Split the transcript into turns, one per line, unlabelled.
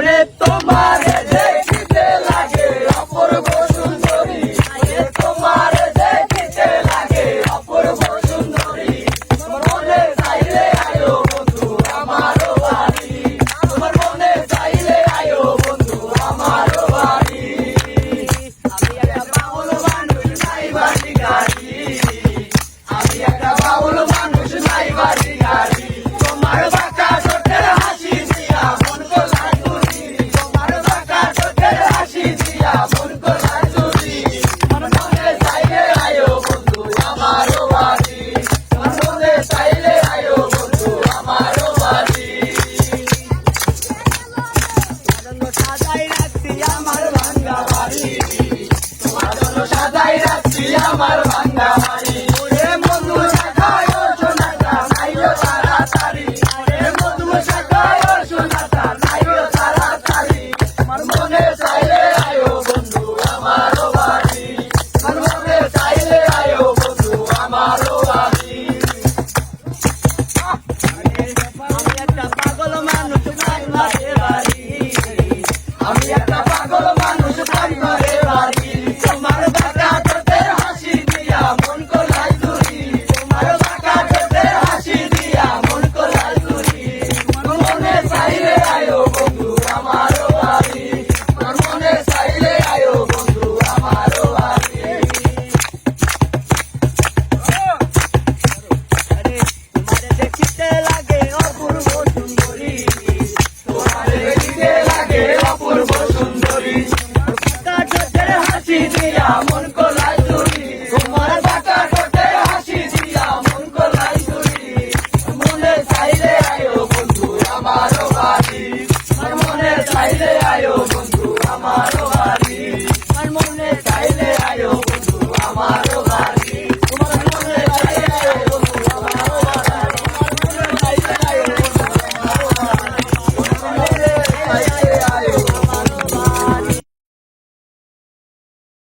ওরে তোমারে দেখিতে লাগে অপূর্ব সুন্দরী, ওরে তোমারে দেখিতে লাগে অপূর্ব সুন্দরী। তোমার মনে চাইলে আয়ো বন্ধু আমারও বাড়ি, তোমার মনে চাইলে আয়ো বন্ধু আমারও বাড়ি। আমি একটা বাউল মানুষ নাই বাড়ি গাড়ি, আমি একটা বাউল মানুষ নাই বাড়ি গাড়ি। তোমার বাঁকা ঠোঁটের হাসি দিয়া মন গোলায় চুরি, তোমার বাঁকা ঠোঁটের হাসি দিয়া মন গোলায় চুরি। তোমার মনে চাইলে আয়ো বন্ধু আমারও বাড়ি, তোমার মনে চাইলে আয়ো বন্ধু আমারও বাড়ি। সাজাই রাখছি আমার ভাঙ্গা বাড়ি, তোমার জন্য সাজাই রাখছি আমার ভাঙ্গা বাড়ি।